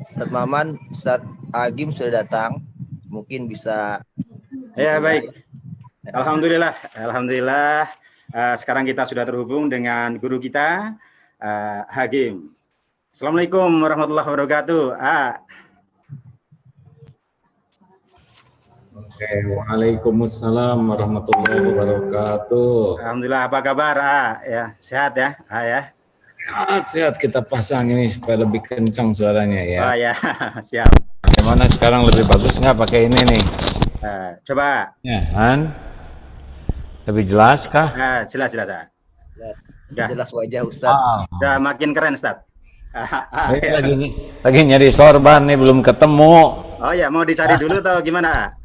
Ustadz Maman, Ustadz Agim sudah datang. Mungkin bisa. Ya, baik. Alhamdulillah. Alhamdulillah. Sekarang kita sudah terhubung dengan guru kita, Hagim. Assalamualaikum warahmatullahi wabarakatuh. Oke, waalaikumsalam warahmatullahi wabarakatuh. Alhamdulillah, apa kabar? Ya, sehat ya? Ya. Sehat, kita pasang ini supaya lebih kencang suaranya ya. Oh ya, siap. Gimana sekarang lebih bagus nggak pakai ini nih? Coba. Ya, kan? Lebih jelas kah? Jelas. Jelas wajah Ustadz. Udah makin keren, Ustadz. Lagi nyari sorban nih, belum ketemu. Oh ya, mau dicari dulu atau gimana?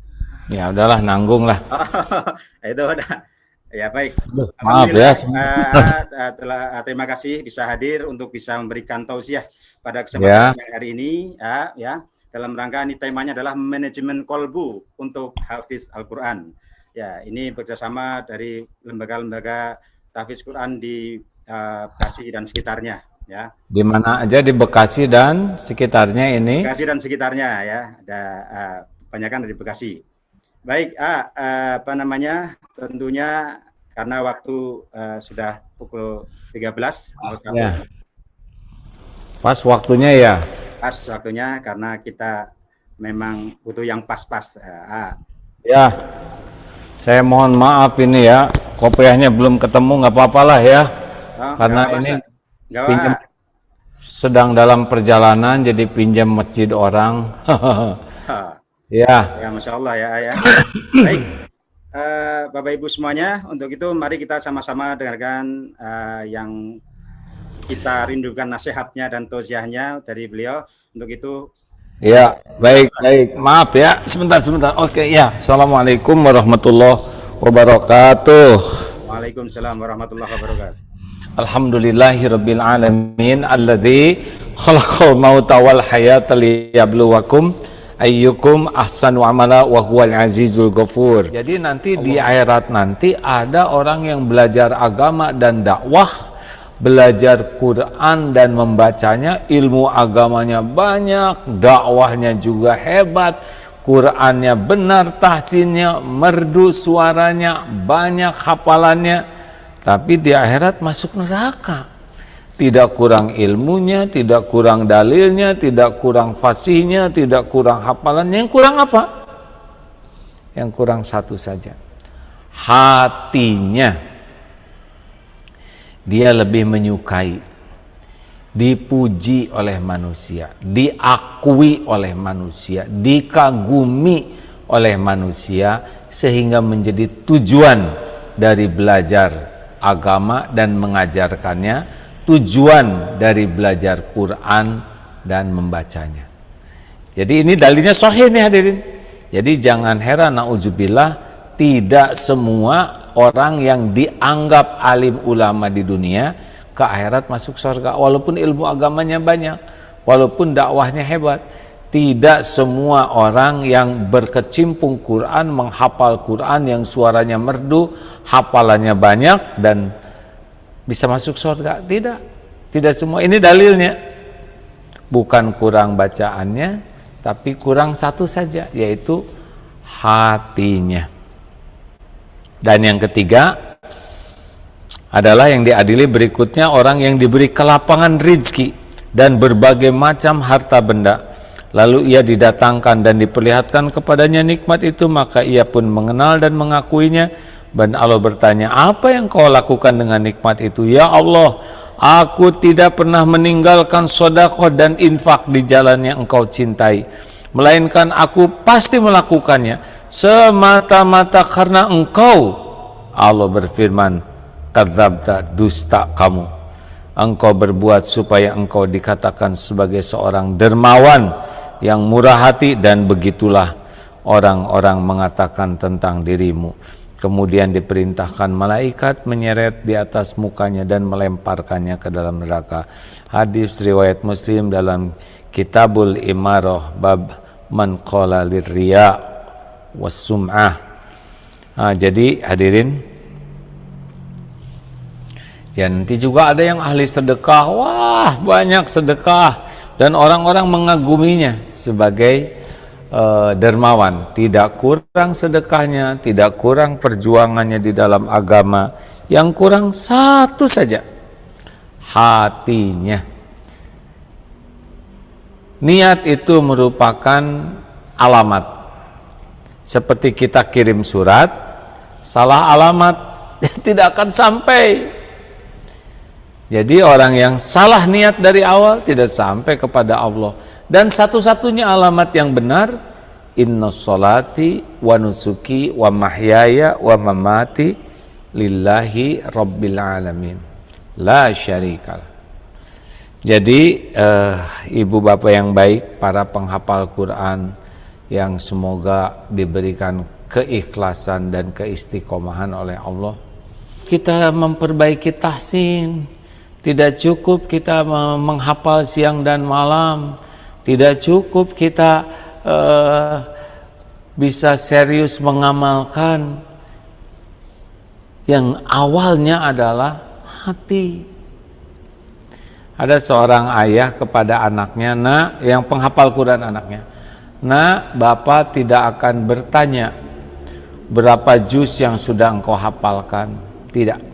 Ya udahlah, nanggung lah. Itu udah. Ya baik. Maaf ya. Terima kasih bisa hadir untuk bisa memberikan tausiah pada kesempatan hari ini. Ya, dalam rangka ini temanya adalah manajemen kolbu untuk hafiz Al-Quran. Ya, ini bekerjasama dari lembaga-lembaga tahfiz Quran di Bekasi dan sekitarnya. Ya. Di mana aja di Bekasi dan sekitarnya ini? Bekasi dan sekitarnya ya, ada kebanyakan dari Bekasi. Baik, tentunya karena waktu sudah pukul 13. Ya. Pas waktunya ya? Pas waktunya karena kita memang butuh yang pas-pas. Ya, saya mohon maaf ini ya, kopiahnya belum ketemu, nggak apa-apa lah ya. Karena ini pinjam, sedang dalam perjalanan jadi pinjam masjid orang. Ya, Masya Allah ya. Baik, Bapak Ibu semuanya, untuk itu mari kita sama-sama dengarkan yang kita rindukan nasihatnya dan tausiahnya dari beliau. Untuk itu, ya baik. Maaf ya, sebentar. Oke ya, assalamualaikum warahmatullahi wabarakatuh. Waalaikumsalam warahmatullahi wabarakatuh. Alhamdulillahirabbil alamin alladzi khalaqal mauta wal hayata liyabluwakum ayyukum ahsanu amala wa huwal azizul ghafur. Jadi nanti di akhirat nanti ada orang yang belajar agama dan dakwah, belajar Quran dan membacanya, ilmu agamanya banyak, dakwahnya juga hebat, Qurannya benar, tahsinnya merdu, suaranya banyak, hafalannya, tapi di akhirat masuk neraka. Tidak kurang ilmunya, tidak kurang dalilnya, tidak kurang fasihnya, tidak kurang hafalannya. Yang kurang apa? Yang kurang satu saja. Hatinya. Dia lebih menyukai, dipuji oleh manusia, diakui oleh manusia, dikagumi oleh manusia, sehingga menjadi tujuan dari belajar agama dan mengajarkannya, tujuan dari belajar Quran dan membacanya. Jadi ini dalilnya sahih nih hadirin. Jadi jangan heran, na'udzubillah, tidak semua orang yang dianggap alim ulama di dunia ke akhirat masuk surga, walaupun ilmu agamanya banyak, walaupun dakwahnya hebat. Tidak semua orang yang berkecimpung Quran, menghafal Quran, yang suaranya merdu, hafalannya banyak dan bisa masuk surga. Tidak semua. Ini dalilnya. Bukan kurang bacaannya, tapi kurang satu saja, yaitu hatinya. Dan yang ketiga adalah yang diadili berikutnya, orang yang diberi kelapangan rizki dan berbagai macam harta benda, lalu ia didatangkan dan diperlihatkan kepadanya nikmat itu, maka ia pun mengenal dan mengakuinya. Dan Allah bertanya, apa yang kau lakukan dengan nikmat itu? Ya Allah, aku tidak pernah meninggalkan sedekah dan infak di jalan yang engkau cintai, melainkan aku pasti melakukannya semata-mata karena engkau. Allah berfirman, kadzabta, dusta kamu. Engkau berbuat supaya engkau dikatakan sebagai seorang dermawan yang murah hati, dan begitulah orang-orang mengatakan tentang dirimu. Kemudian diperintahkan malaikat menyeret di atas mukanya dan melemparkannya ke dalam neraka. Hadis riwayat Muslim dalam Kitabul Imarah bab man qala lirriya wassum'ah. Jadi hadirin, ya nanti juga ada yang ahli sedekah. Wah, banyak sedekah, dan orang-orang mengaguminya sebagai dermawan. Tidak kurang sedekahnya, tidak kurang perjuangannya di dalam agama. Yang kurang satu saja, hatinya. Niat itu merupakan alamat. Seperti kita kirim surat, salah alamat, tidak akan sampai. Jadi orang yang salah niat dari awal tidak sampai kepada Allah. Dan satu-satunya alamat yang benar, inna sholati wa nusuki wa mahyaya wa mamati lillahi rabbil alamin la syarikalah. Jadi ibu bapak yang baik, para penghafal Quran yang semoga diberikan keikhlasan dan keistiqomahan oleh Allah, kita memperbaiki tahsin. Tidak cukup kita menghafal siang dan malam, tidak cukup kita bisa serius mengamalkan. Yang awalnya adalah hati. Ada seorang ayah kepada anaknya, nak, yang penghafal Quran anaknya, nak, bapak tidak akan bertanya berapa juz yang sudah engkau hafalkan. Tidak.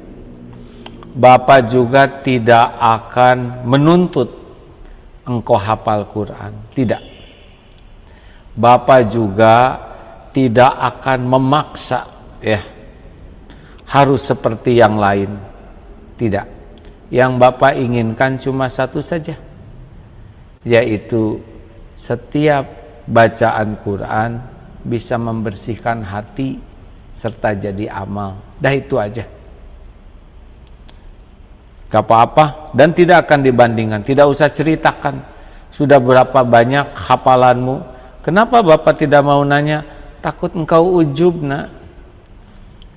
Bapak juga tidak akan menuntut engkau hafal Quran. Tidak. Bapak juga tidak akan memaksa, ya, harus seperti yang lain. Tidak. Yang Bapak inginkan cuma satu saja, yaitu setiap bacaan Quran bisa membersihkan hati serta jadi amal. Dah itu aja. Gak apa-apa, dan tidak akan dibandingkan. Tidak usah ceritakan sudah berapa banyak hafalanmu. Kenapa Bapak tidak mau nanya? Takut engkau ujub, nak.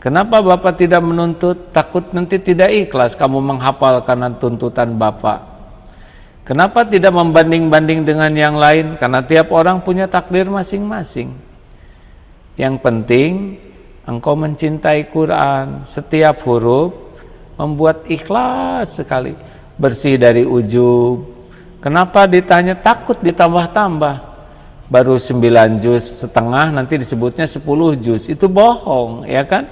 Kenapa Bapak tidak menuntut? Takut nanti tidak ikhlas kamu menghafal karena tuntutan Bapak. Kenapa tidak membanding-banding dengan yang lain? Karena tiap orang punya takdir masing-masing. Yang penting engkau mencintai Quran, setiap huruf membuat ikhlas sekali, bersih dari ujub. Kenapa ditanya? Takut ditambah-tambah. Baru 9 juz setengah, nanti disebutnya 10 juz. Itu bohong, ya kan?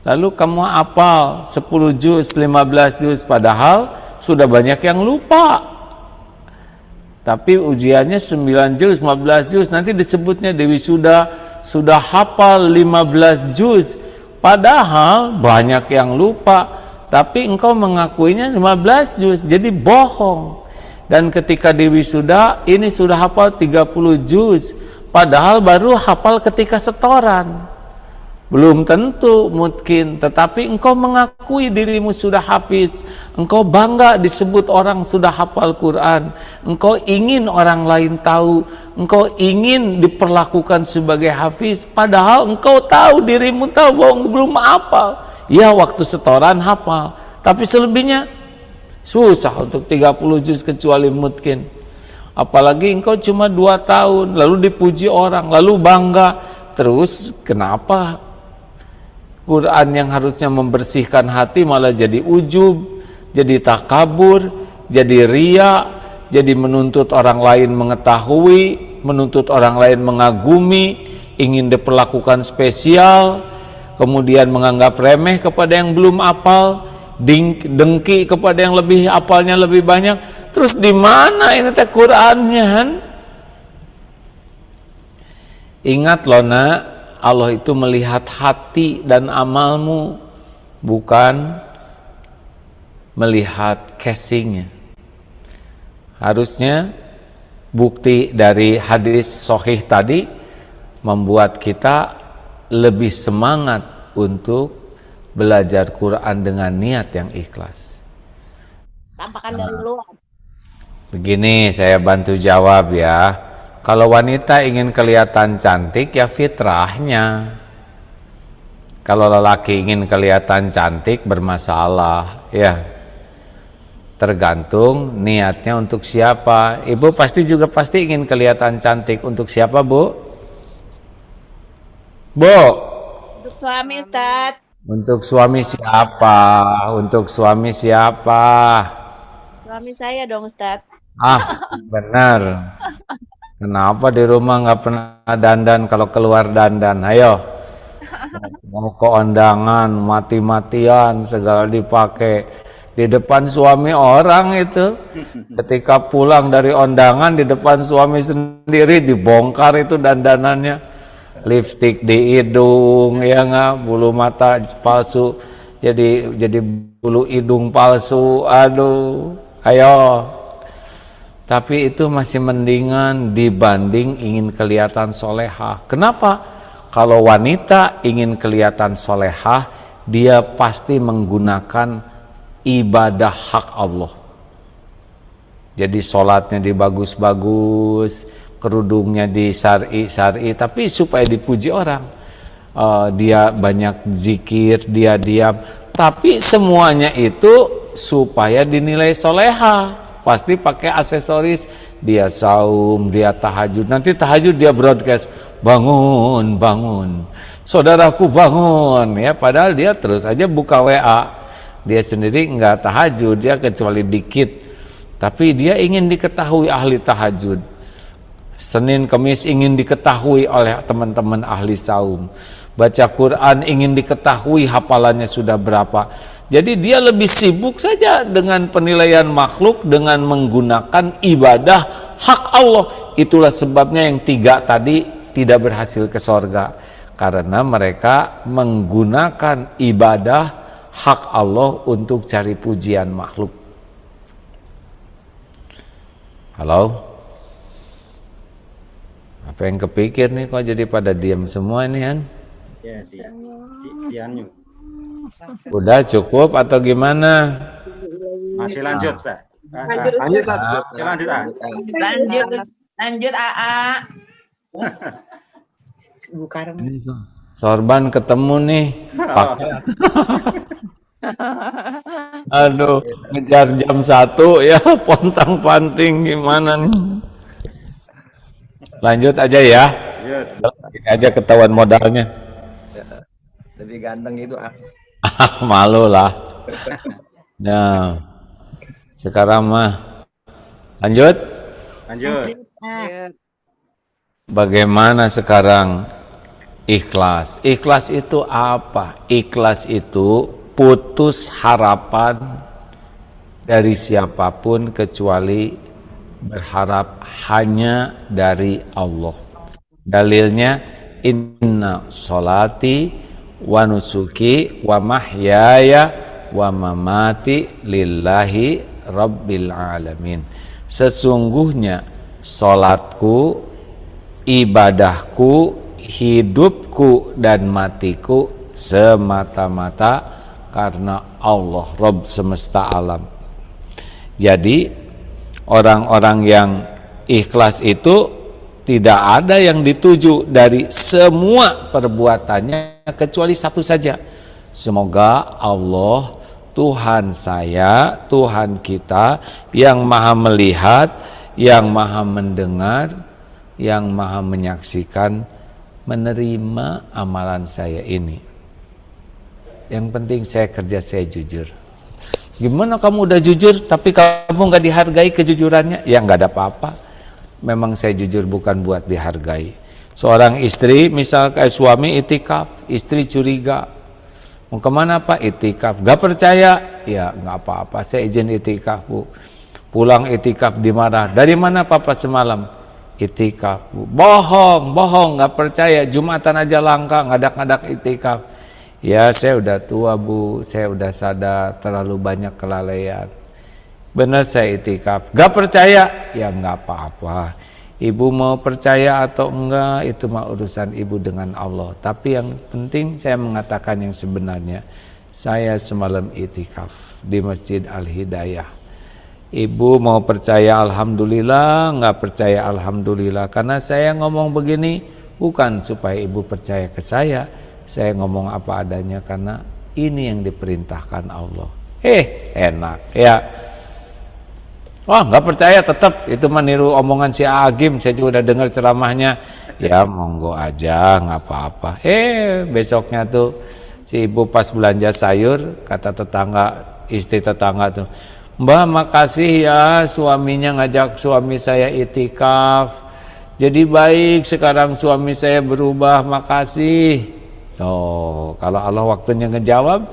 Lalu kamu hafal 10 juz, 15 juz, padahal sudah banyak yang lupa. Tapi ujiannya 9 juz, 15 juz, nanti disebutnya Dewi sudah hafal 15 juz. Padahal banyak yang lupa, tapi engkau mengakuinya 15 juz, jadi bohong. Dan ketika di wisuda, ini sudah hafal 30 juz, padahal baru hafal ketika setoran. Belum tentu mungkin, tetapi engkau mengakui dirimu sudah hafiz, engkau bangga disebut orang sudah hafal Quran, engkau ingin orang lain tahu, engkau ingin diperlakukan sebagai hafiz, padahal engkau tahu dirimu tahu bahwa belum hafal. Ya, waktu setoran hafal, tapi selebihnya susah untuk 30 juz kecuali mungkin. Apalagi engkau cuma 2 tahun, lalu dipuji orang, lalu bangga. Terus kenapa Quran yang harusnya membersihkan hati malah jadi ujub, jadi takabur, jadi ria, jadi menuntut orang lain mengetahui, menuntut orang lain mengagumi, ingin diperlakukan spesial, kemudian menganggap remeh kepada yang belum hafal, dengki kepada yang lebih hafalnya lebih banyak. Terus di mana ini teh Qurannya? Ingat loh nak, Allah itu melihat hati dan amalmu, bukan melihat casingnya. Harusnya bukti dari hadis sahih tadi membuat kita lebih semangat untuk belajar Quran dengan niat yang ikhlas. Tampakan dari luar. Begini saya bantu jawab ya. Kalau wanita ingin kelihatan cantik ya fitrahnya. Kalau lelaki ingin kelihatan cantik bermasalah ya. Tergantung niatnya untuk siapa. Ibu pasti ingin kelihatan cantik untuk siapa, Bu? Bu? Untuk suami, Ustaz. Untuk suami siapa? Untuk suami siapa? Suami saya dong, Ustaz. Benar. Kenapa di rumah nggak pernah dandan, kalau keluar dandan? Ayo. Mau ke undangan, mati-matian, segala dipakai. Di depan suami orang itu. Ketika pulang dari undangan, di depan suami sendiri dibongkar itu dandanannya. Lipstik di hidung, ya nggak, bulu mata palsu. Jadi bulu hidung palsu. Aduh, ayo. Tapi itu masih mendingan dibanding ingin kelihatan solehah. Kenapa? Kalau wanita ingin kelihatan solehah, dia pasti menggunakan ibadah hak Allah. Jadi sholatnya dibagus-bagus, kerudungnya disari-sari, tapi supaya dipuji orang. Dia banyak zikir, dia diam. Tapi semuanya itu supaya dinilai solehah. Pasti pakai aksesoris, dia saum, dia tahajud. Nanti tahajud dia broadcast, bangun, bangun, saudaraku bangun, ya. Padahal dia terus aja buka WA. Dia sendiri nggak tahajud, dia kecuali dikit. Tapi dia ingin diketahui ahli tahajud. Senin Kemis ingin diketahui oleh teman-teman ahli saum. Baca Quran ingin diketahui hafalannya sudah berapa. Jadi dia lebih sibuk saja dengan penilaian makhluk dengan menggunakan ibadah hak Allah. Itulah sebabnya yang 3 tadi tidak berhasil ke sorga. Karena mereka menggunakan ibadah hak Allah untuk cari pujian makhluk. Halo? Apa yang kepikir nih kok jadi pada diam semua ini kan? Ya, Dianyu. Udah cukup atau gimana? Masih lanjut, Ustaz. Lanjut, Ustaz. Lanjut, ah. Lanjut AA. Sorban ketemu nih. Aduh, ngejar jam 1 ya, pontang-panting gimana nih? Lanjut aja ya. Ini aja ketahuan modalnya. Lebih ganteng itu. Malu lah. Nah, sekarang mah lanjut. Bagaimana sekarang ikhlas? Ikhlas itu apa? Ikhlas itu putus harapan dari siapapun kecuali berharap hanya dari Allah. Dalilnya inna sholati wa nusuki wa mahyaya wa mamati lillahi rabbil alamin. Sesungguhnya salatku, ibadahku, hidupku dan matiku semata-mata karena Allah Rabb semesta alam. Jadi orang-orang yang ikhlas itu tidak ada yang dituju dari semua perbuatannya kecuali satu saja. Semoga Allah, Tuhan saya, Tuhan kita yang maha melihat, yang maha mendengar, yang maha menyaksikan, menerima amalan saya ini. Yang penting saya kerja, saya jujur. Gimana kamu udah jujur tapi kamu nggak dihargai kejujurannya? Ya nggak ada apa-apa. Memang saya jujur bukan buat dihargai. Seorang istri misal kayak suami itikaf, istri curiga, mau kemana Pak? Itikaf. Gak percaya? Ya nggak apa-apa, saya izin itikaf Bu. Pulang itikaf dimarah. Dari mana Papa semalam? Itikaf Bu. Bohong, nggak percaya. Jumatan aja langka, ngadak-ngadak itikaf. Ya saya udah tua Bu, saya udah sadar terlalu banyak kelalaian. Benar saya itikaf. Gak percaya? Ya nggak apa-apa. Ibu mau percaya atau enggak itu mah urusan ibu dengan Allah. Tapi yang penting saya mengatakan yang sebenarnya. Saya semalam itikaf di Masjid Al-Hidayah. Ibu mau percaya alhamdulillah, nggak percaya alhamdulillah. Karena saya ngomong begini bukan supaya ibu percaya ke saya. Saya ngomong apa adanya karena ini yang diperintahkan Allah. Enak ya. Wah nggak percaya tetap itu meniru omongan si Agim. Saya juga udah dengar ceramahnya. Ya monggo aja nggak apa-apa. Besoknya tuh si ibu pas belanja sayur kata tetangga, istri tetangga tuh, Mbah makasih ya suaminya ngajak suami saya itikaf. Jadi baik sekarang suami saya berubah, makasih. Oh, kalau Allah waktunya ngejawab,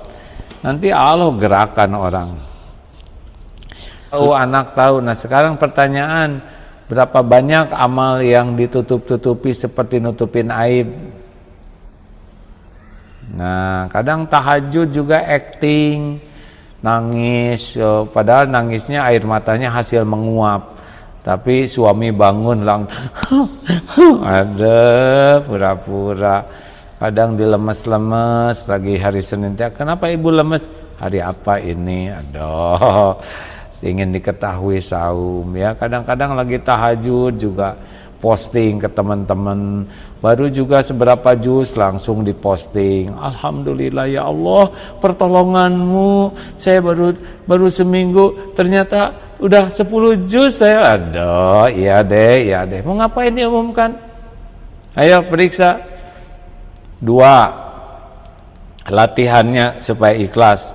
nanti Allah gerakan orang. Tahu anak tahu. Nah sekarang pertanyaan, berapa banyak amal yang ditutup-tutupi seperti nutupin aib? Nah kadang tahajud juga acting, nangis, padahal nangisnya air matanya hasil menguap, tapi suami bangun ada pura-pura. Kadang dilemes-lemes lagi hari Senin. Kenapa ibu lemes? Hari apa ini? Aduh, ingin diketahui saum ya. Kadang-kadang lagi tahajud juga posting ke teman-teman. Baru juga seberapa juz langsung diposting. Alhamdulillah ya Allah, pertolonganmu. Saya baru seminggu ternyata udah 10 juz saya. Aduh, iya deh. Mau ngapain diumumkan? Ayo periksa. 2, latihannya supaya ikhlas.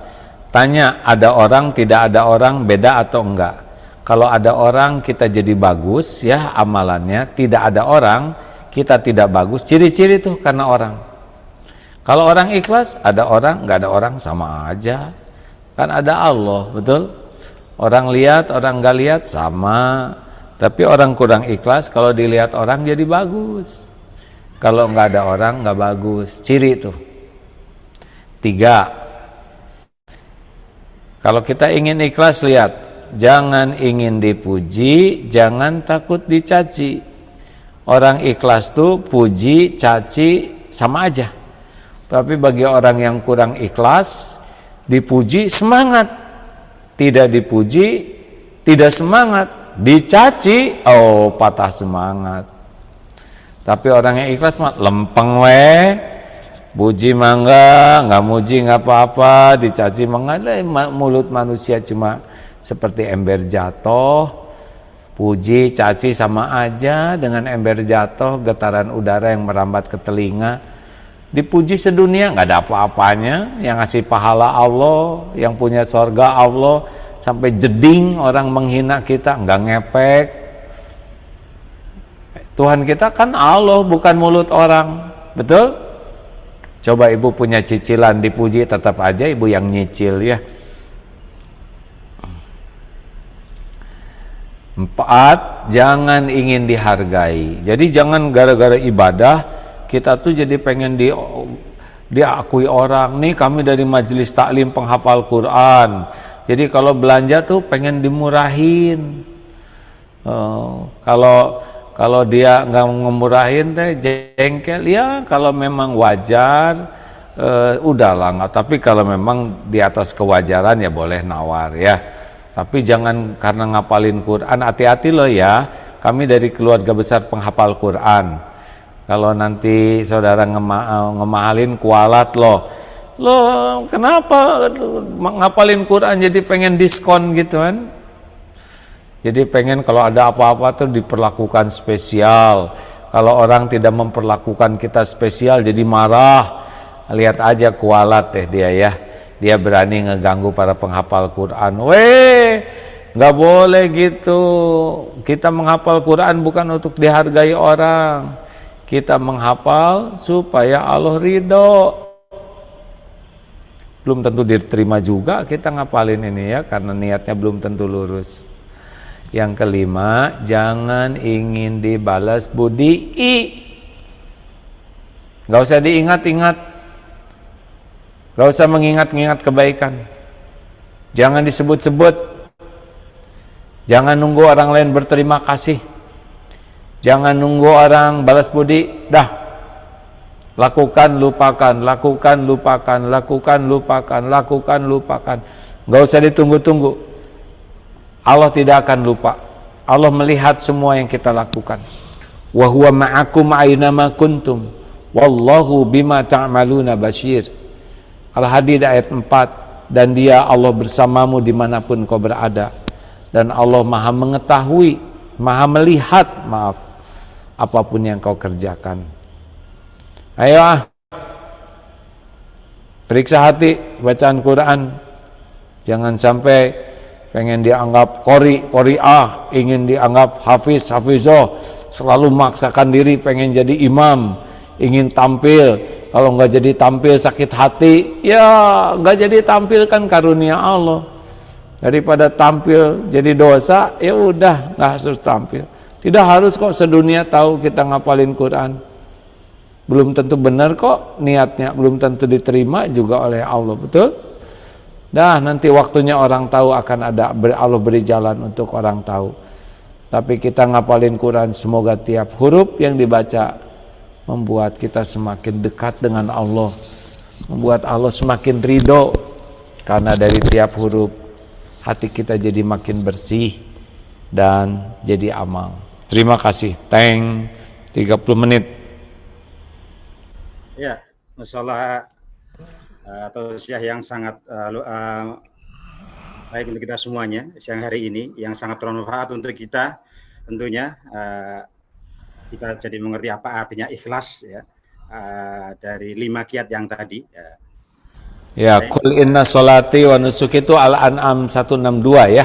Tanya, ada orang, tidak ada orang, beda atau enggak? Kalau ada orang kita jadi bagus ya amalannya, tidak ada orang kita tidak bagus. Ciri-ciri tuh karena orang. Kalau orang ikhlas, ada orang, enggak ada orang sama aja. Kan ada Allah, betul? Orang lihat, orang enggak lihat sama. Tapi orang kurang ikhlas kalau dilihat orang jadi bagus. Kalau nggak ada orang nggak bagus, ciri itu. 3, kalau kita ingin ikhlas lihat, jangan ingin dipuji, jangan takut dicaci. Orang ikhlas tuh puji, caci sama aja. Tapi bagi orang yang kurang ikhlas, dipuji semangat, tidak dipuji tidak semangat, dicaci oh patah semangat. Tapi orang yang ikhlas mah lempeng puji mangga, nggak muji nggak apa-apa, dicaci mangga. Mulut manusia cuma seperti ember jatuh, puji caci sama aja dengan ember jatuh, getaran udara yang merambat ke telinga. Dipuji sedunia nggak ada apa-apanya, yang ngasih pahala Allah, yang punya sorga Allah, sampai jeding orang menghina kita nggak ngepek. Tuhan kita kan Allah, bukan mulut orang, betul? Coba ibu punya cicilan dipuji, tetap aja ibu yang nyicil ya. 4, jangan ingin dihargai. Jadi jangan gara-gara ibadah kita tuh jadi pengen diakui orang. Nih kami dari majelis taklim penghafal Quran. Jadi kalau belanja tuh pengen dimurahin. Kalau dia nggak ngemurahin teh jengkel ya. Kalau memang wajar udahlah nggak. Tapi kalau memang di atas kewajaran ya boleh nawar ya. Tapi jangan karena ngapalin Quran, hati-hati loh ya. Kami dari keluarga besar penghafal Quran. Kalau nanti saudara ngemahalin kualat loh kenapa ngapalin Quran jadi pengen diskon gitu kan? Jadi pengen kalau ada apa-apa tuh diperlakukan spesial. Kalau orang tidak memperlakukan kita spesial jadi marah. Lihat aja kualat dia ya. Dia berani ngeganggu para penghafal Quran. Nggak boleh gitu. Kita menghafal Quran bukan untuk dihargai orang. Kita menghafal supaya Allah ridho. Belum tentu diterima juga kita ngapalin ini ya, karena niatnya belum tentu lurus. Yang kelima, jangan ingin dibalas budi. Nggak usah diingat-ingat. Nggak usah mengingat-ingat kebaikan. Jangan disebut-sebut. Jangan nunggu orang lain berterima kasih. Jangan nunggu orang balas budi. Dah. Lakukan, lupakan. Lakukan, lupakan. Lakukan, lupakan. Lakukan, lupakan. Nggak usah ditunggu-tunggu. Allah tidak akan lupa. Allah melihat semua yang kita lakukan. Wa huwa ma'akum aina ma kuntum. Wallahu bima ta'maluna basyir. Al-Hadid ayat 4. Dan dia Allah bersamamu dimanapun kau berada. Dan Allah maha mengetahui, maha melihat, apapun yang kau kerjakan. Ayo periksa hati bacaan Quran. Jangan sampai pengen dianggap qori'ah, ingin dianggap hafizah, selalu memaksakan diri pengen jadi imam, ingin tampil, kalau nggak jadi tampil sakit hati, ya nggak jadi tampil kan karunia Allah. Daripada tampil jadi dosa, ya udah nggak harus tampil. Tidak harus kok sedunia tahu kita ngapalin Quran. Belum tentu benar kok niatnya, belum tentu diterima juga oleh Allah, betul? Dah nanti waktunya orang tahu akan ada, Allah beri jalan untuk orang tahu. Tapi kita ngapalin Quran, semoga tiap huruf yang dibaca membuat kita semakin dekat dengan Allah, membuat Allah semakin ridho, karena dari tiap huruf hati kita jadi makin bersih dan jadi amal. Terima kasih. Teng 30 menit. Ya, masalah atau siang yang sangat baik untuk kita semuanya siang hari ini, yang sangat bermanfaat untuk kita tentunya. Kita jadi mengerti apa artinya ikhlas ya, dari 5 kiat yang tadi ya. Qul inna sholati wa nusuki itu Al-An'am 162 ya,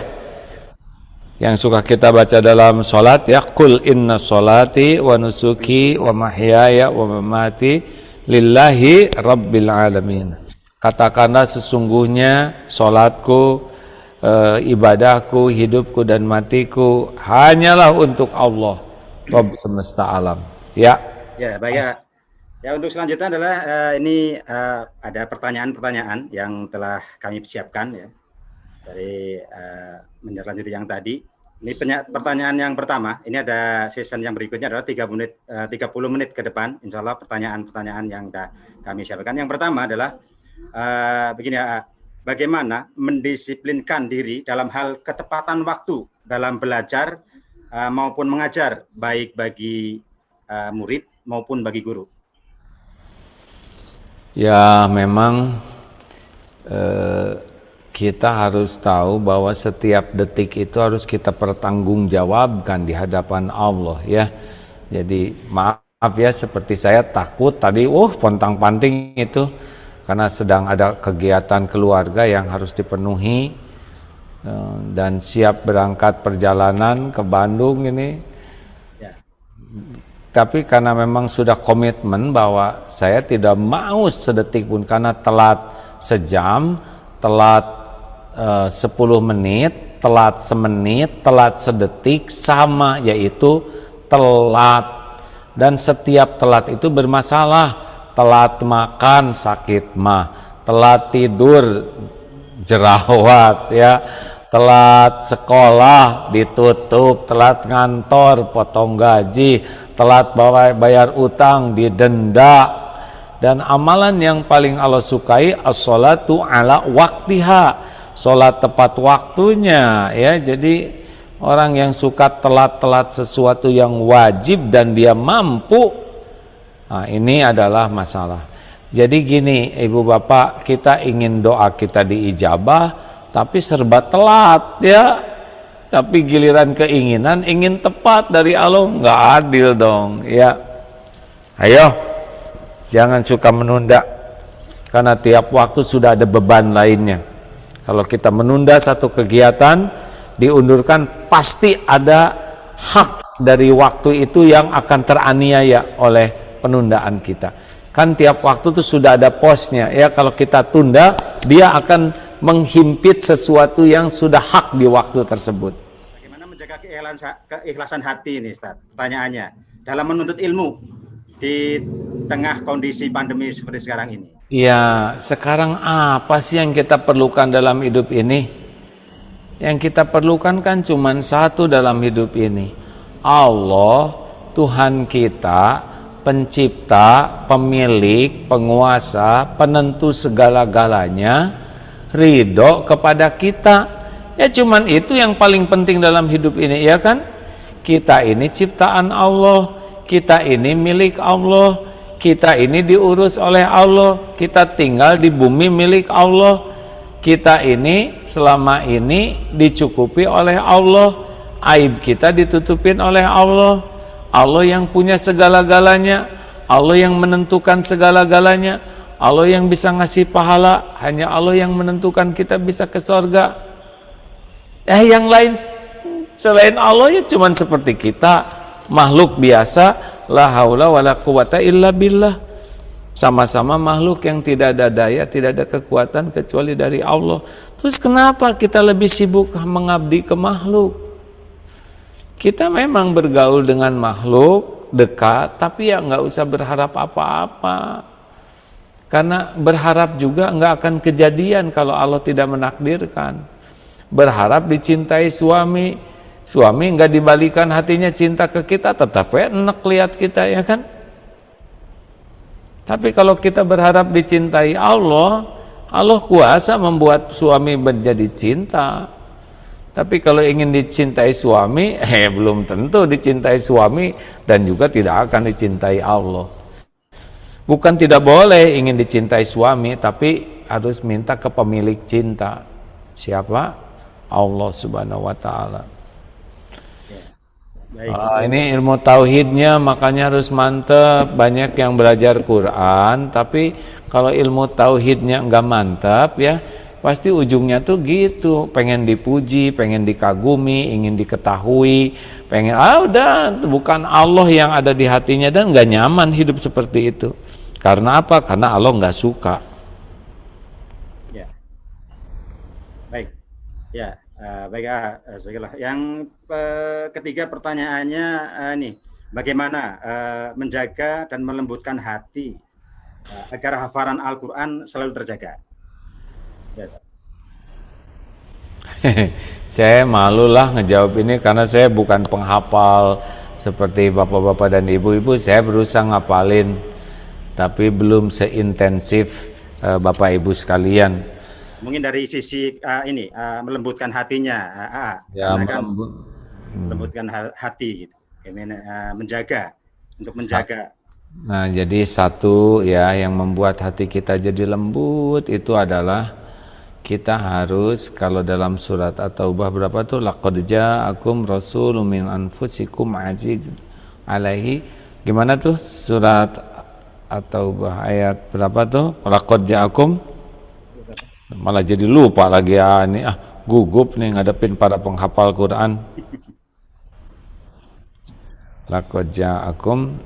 yang suka kita baca dalam sholat ya. Qul inna sholati wa nusuki wa mahyaya wa mamati lillahi rabbil alamin. Katakanlah sesungguhnya sholatku, ibadahku, hidupku dan matiku hanyalah untuk Allah, Rabb semesta alam. Ya. Ya, baik ya. Ya, untuk selanjutnya adalah ini ada pertanyaan-pertanyaan yang telah kami siapkan ya dari menindaklanjuti yang tadi. Ini pertanyaan yang pertama. Ini ada season yang berikutnya adalah 30 menit ke depan. Insya Allah pertanyaan-pertanyaan yang sudah kami siapkan. Yang pertama adalah begini ya, bagaimana mendisiplinkan diri dalam hal ketepatan waktu dalam belajar maupun mengajar, baik bagi murid maupun bagi guru. Ya, memang kita harus tahu bahwa setiap detik itu harus kita pertanggungjawabkan di hadapan Allah ya. Jadi maaf ya, seperti saya takut tadi pontang-panting itu karena sedang ada kegiatan keluarga yang harus dipenuhi dan siap berangkat perjalanan ke Bandung ini. Tapi karena memang sudah komitmen bahwa saya tidak mau sedetik pun, karena telat sejam, telat 10 menit, telat semenit, telat sedetik sama, yaitu telat. Dan setiap telat itu bermasalah. Telat makan sakit mah, telat tidur jerawat ya, telat sekolah ditutup, telat ngantor potong gaji, telat bayar utang didenda. Dan amalan yang paling Allah sukai as-sholatu ala waktiha, sholat tepat waktunya ya. Jadi orang yang suka telat-telat sesuatu yang wajib dan dia mampu, nah ini adalah masalah. Jadi gini ibu bapak, kita ingin doa kita diijabah tapi serba telat ya. Tapi giliran keinginan ingin tepat dari Allah, nggak adil dong ya. Ayo, jangan suka menunda, karena tiap waktu sudah ada beban lainnya. Kalau kita menunda satu kegiatan, diundurkan, pasti ada hak dari waktu itu yang akan teraniaya oleh penundaan kita. Kan tiap waktu itu sudah ada posnya ya. Kalau kita tunda, dia akan menghimpit sesuatu yang sudah hak di waktu tersebut. Bagaimana menjaga keikhlasan hati ini, Ustaz? Pertanyaannya, dalam menuntut ilmu di tengah kondisi pandemi seperti sekarang ini. Ya, sekarang apa sih yang kita perlukan dalam hidup ini? Yang kita perlukan kan cuma satu dalam hidup ini. Allah, Tuhan kita, pencipta, pemilik, penguasa, penentu segala-galanya, ridho kepada kita. Ya cuman itu yang paling penting dalam hidup ini, ya kan? Kita ini ciptaan Allah, kita ini milik Allah, kita ini diurus oleh Allah, kita tinggal di bumi milik Allah, kita ini selama ini dicukupi oleh Allah, aib kita ditutupin oleh Allah. Allah yang punya segala-galanya, Allah yang menentukan segala-galanya, Allah yang bisa ngasih pahala, hanya Allah yang menentukan kita bisa ke surga. Yang lain selain Allah ya cuman seperti kita, makhluk biasa, la haula wala quwata illa billah. Sama-sama makhluk yang tidak ada daya, tidak ada kekuatan kecuali dari Allah. Terus kenapa kita lebih sibuk mengabdi ke makhluk? Kita memang bergaul dengan makhluk, dekat, tapi ya nggak usah berharap apa-apa. Karena berharap juga nggak akan kejadian kalau Allah tidak menakdirkan. Berharap dicintai suami, suami nggak dibalikan hatinya cinta ke kita, tetap ya enak lihat kita, ya kan? Tapi kalau kita berharap dicintai Allah, Allah kuasa membuat suami menjadi cinta. Tapi kalau ingin dicintai suami, belum tentu dicintai suami dan juga tidak akan dicintai Allah. Bukan tidak boleh ingin dicintai suami, tapi harus minta ke pemilik cinta. Siapa? Allah Subhanahu wa Ta'ala. Ini ilmu tauhidnya makanya harus mantap. Banyak yang belajar Quran, tapi kalau ilmu tauhidnya enggak mantap ya, pasti ujungnya tuh gitu, pengen dipuji, pengen dikagumi, ingin diketahui, pengen udah bukan Allah yang ada di hatinya, dan enggak nyaman hidup seperti itu. Karena apa? Karena Allah enggak suka. Ya. Baik. Ya. Baik, yang ketiga pertanyaannya nih, bagaimana menjaga dan melembutkan hati agar hafalan Al-Quran selalu terjaga? Ya. Saya malu lah ngejawab ini karena saya bukan penghafal seperti bapak-bapak dan ibu-ibu. Saya berusaha ngapalin, tapi belum seintensif bapak ibu sekalian. Mungkin dari sisi melembutkan hatinya, ya, kan melembutkan hati gitu, menjaga, untuk menjaga. Nah, jadi satu ya yang membuat hati kita jadi lembut itu adalah kita harus, kalau dalam surat At-Taubah berapa tuh, laqad ja'akum rasulun min anfusikum azizun alaihi, gimana tuh surat At-Taubah ayat berapa tuh, laqad ja'akum, malah jadi lupa lagi gugup nih ngadepin para penghafal Quran. Laqad ja'akum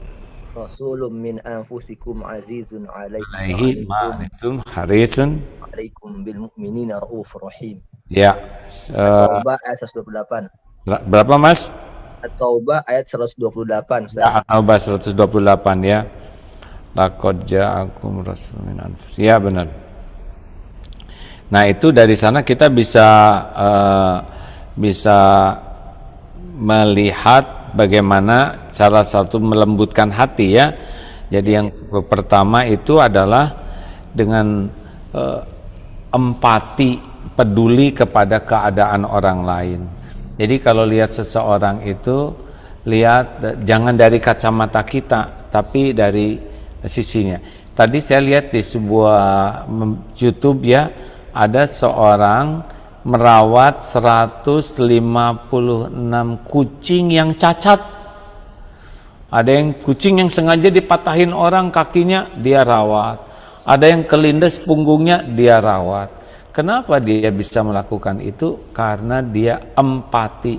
rasulun min anfusikum azizun alaihi ma antum harisun alaikum bil mu'minina raufur rahim. Ya. At-Taubah ayat 128. Berapa Mas? At-Taubah ayat 128. Ya, At-Taubah 128 ya. Laqad ja'akum rasulun min anfusikum. Ya benar. Nah itu dari sana kita bisa melihat bagaimana salah satu melembutkan hati ya. Jadi yang pertama itu adalah dengan empati, peduli kepada keadaan orang lain. Jadi kalau lihat seseorang itu, lihat jangan dari kacamata kita, tapi dari sisinya. Tadi saya lihat di sebuah YouTube ya, ada seorang merawat 156 kucing yang cacat. Ada yang kucing yang sengaja dipatahin orang kakinya, dia rawat. Ada yang kelindes punggungnya, dia rawat. Kenapa dia bisa melakukan itu? Karena dia empati,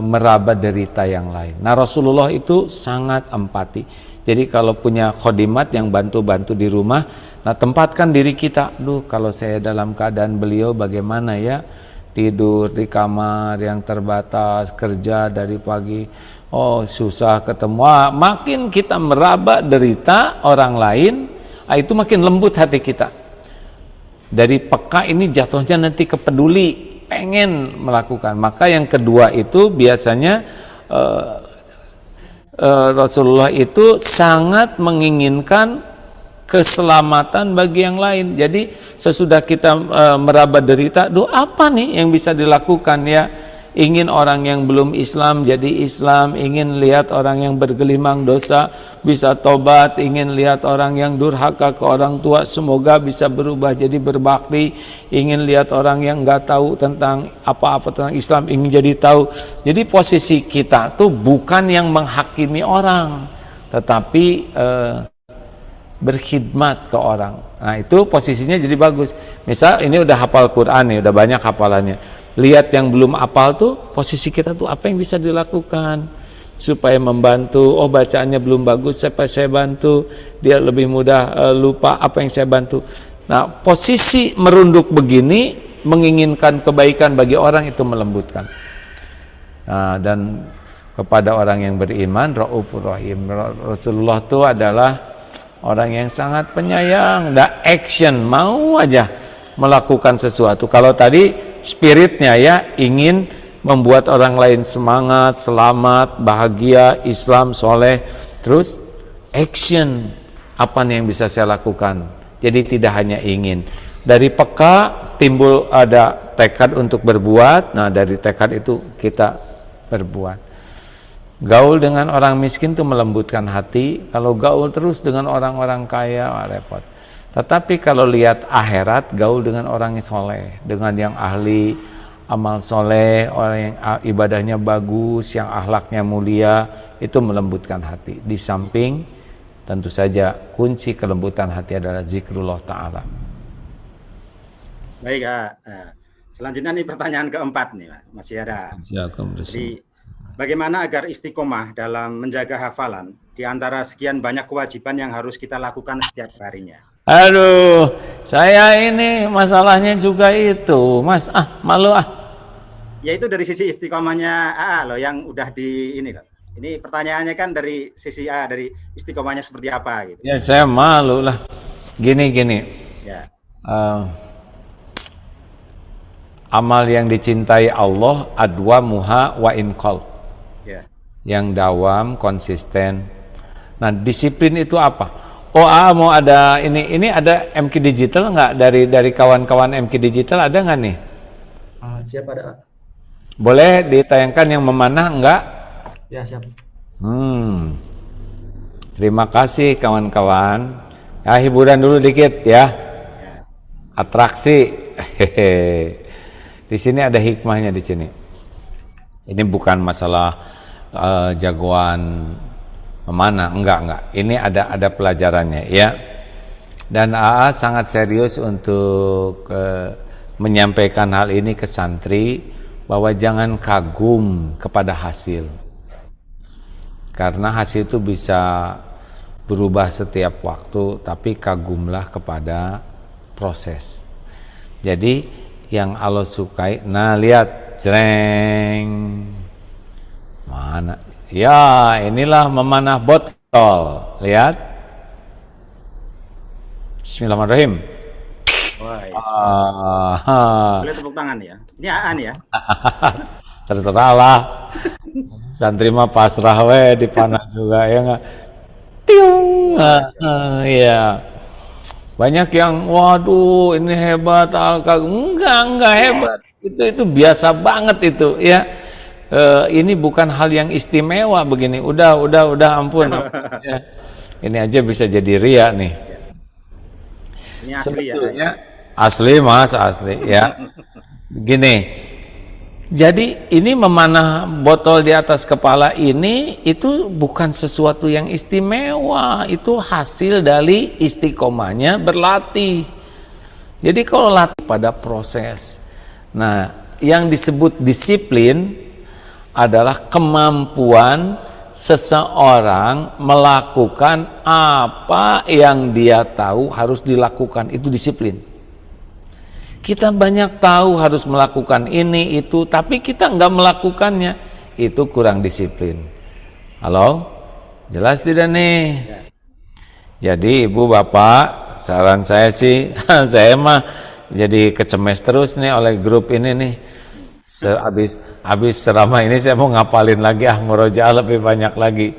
meraba derita yang lain. Nah Rasulullah itu sangat empati. Jadi kalau punya khodimat yang bantu-bantu di rumah, nah tempatkan diri kita, kalau saya dalam keadaan beliau bagaimana ya, tidur di kamar yang terbatas, kerja dari pagi, susah ketemu, makin kita meraba derita orang lain, itu makin lembut hati kita. Dari peka ini jatuhnya nanti ke peduli, pengen melakukan. Maka yang kedua itu biasanya Rasulullah itu sangat menginginkan keselamatan bagi yang lain. Jadi sesudah kita meraba derita, apa nih yang bisa dilakukan ya? Ingin orang yang belum Islam jadi Islam, ingin lihat orang yang bergelimang dosa bisa tobat, ingin lihat orang yang durhaka ke orang tua semoga bisa berubah jadi berbakti, ingin lihat orang yang nggak tahu tentang apa-apa tentang Islam ingin jadi tahu. Jadi posisi kita tuh bukan yang menghakimi orang, tetapi berkhidmat ke orang. Nah itu posisinya jadi bagus. Misal ini udah hafal Quran nih, udah banyak hafalannya. lihat yang belum apal tuh, posisi kita tuh apa yang bisa dilakukan supaya membantu. Oh, bacaannya belum bagus, saya bantu dia lebih mudah lupa, apa yang saya bantu. Nah, posisi merunduk begini menginginkan kebaikan bagi orang itu melembutkan. Nah, dan kepada orang yang beriman, Raufur Rahim. Rasulullah itu adalah orang yang sangat penyayang, action, mau aja melakukan sesuatu. Kalau tadi spiritnya ya ingin membuat orang lain semangat, selamat, bahagia, Islam, soleh, terus action, apa nih yang bisa saya lakukan. Jadi tidak hanya ingin. Dari peka timbul ada tekad untuk berbuat. Nah, dari tekad itu kita berbuat. Gaul dengan orang miskin itu melembutkan hati. Kalau gaul terus dengan orang-orang kaya, repot. Tetapi kalau lihat akhirat, gaul dengan orang yang soleh, dengan yang ahli amal soleh, orang yang ibadahnya bagus, yang akhlaknya mulia, itu melembutkan hati. Di samping tentu saja kunci kelembutan hati adalah zikrullah ta'ala. Baik, selanjutnya nih pertanyaan keempat nih, Pak. Masih ada. Jadi, bagaimana agar istiqomah dalam menjaga hafalan di antara sekian banyak kewajiban yang harus kita lakukan setiap harinya? Aduh, saya ini masalahnya juga itu, Mas. Malu. Ya itu dari sisi istiqomahnya AA loh yang udah di ini loh. Ini pertanyaannya kan dari sisi AA, dari istiqomahnya seperti apa gitu. Ya saya malu lah. Gini. Ya. Amal yang dicintai Allah adwamuha wa inqal. Ya. Yang dawam, konsisten. Nah, disiplin itu apa? Oh, mau ada ini ada MQ Digital nggak dari kawan-kawan MQ Digital, ada nggak nih? Siapa ada? Boleh ditayangkan yang memanah enggak? Ya, siap. Terima kasih kawan-kawan. Ya, hiburan dulu dikit ya. Atraksi. Di sini ada hikmahnya di sini. Ini bukan masalah jagoan memanah, enggak. Ini ada pelajarannya ya. Dan AA sangat serius untuk menyampaikan hal ini ke santri, bahwa jangan kagum kepada hasil. Karena hasil itu bisa berubah setiap waktu, tapi kagumlah kepada proses. Jadi yang Allah sukai, nah lihat, jreng. Mana? Ya, inilah memanah botol. Lihat. Bismillahirrahmanirrahim. Boleh tepuk tangan ya. Ini AA nih ya. Terserah lah. Santri mah pasrah we, dipanah juga ya enggak. Tiung. Ya. Banyak yang waduh ini hebat, enggak hebat. Itu biasa banget itu ya. Ini bukan hal yang istimewa begini. Udah ampun. Ya. Ini aja bisa jadi ria nih. Ini asli sebetulnya, ya. Asli Mas, asli ya. Gini. Jadi ini memanah botol di atas kepala ini itu bukan sesuatu yang istimewa, itu hasil dari istiqomahnya berlatih. Jadi kalau latih pada proses. Nah, yang disebut disiplin adalah kemampuan seseorang melakukan apa yang dia tahu harus dilakukan, itu disiplin. Kita banyak tahu harus melakukan ini itu, tapi kita nggak melakukannya, itu kurang disiplin. Halo, jelas tidak nih? Jadi ibu bapak, saran saya sih, saya mah jadi kecemes terus nih oleh grup ini nih. Habis ceramah ini saya mau ngapalin lagi, murojaah lebih banyak lagi.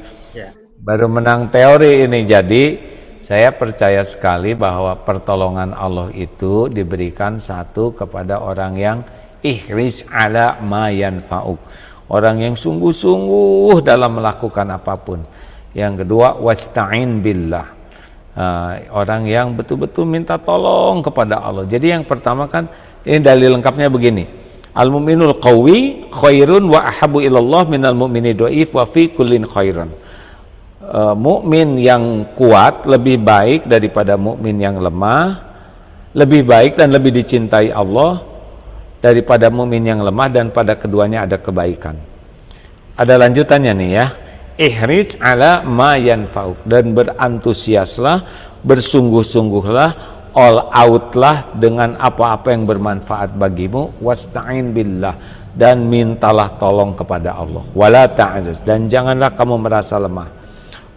Baru menang teori ini, jadi saya percaya sekali bahwa pertolongan Allah itu diberikan satu kepada orang yang ihris ala ma yanfa'uk, orang yang sungguh-sungguh dalam melakukan apapun. Yang kedua wasta'in billah, orang yang betul-betul minta tolong kepada Allah. Jadi yang pertama kan ini dalil lengkapnya begini, al-mu'minul qawi khairun wa ahabu ilallah minal mu'mini dhaif wa fi kullin khairun. Mukmin yang kuat lebih baik daripada mukmin yang lemah, lebih baik dan lebih dicintai Allah daripada mukmin yang lemah dan pada keduanya ada kebaikan. Ada lanjutannya nih ya. Ihris ala ma yanfa'uk, dan berantusiaslah, bersungguh-sungguhlah, all outlah dengan apa-apa yang bermanfaat bagimu, wasta'in billah, dan mintalah tolong kepada Allah, wala ta'azaz, dan janganlah kamu merasa lemah.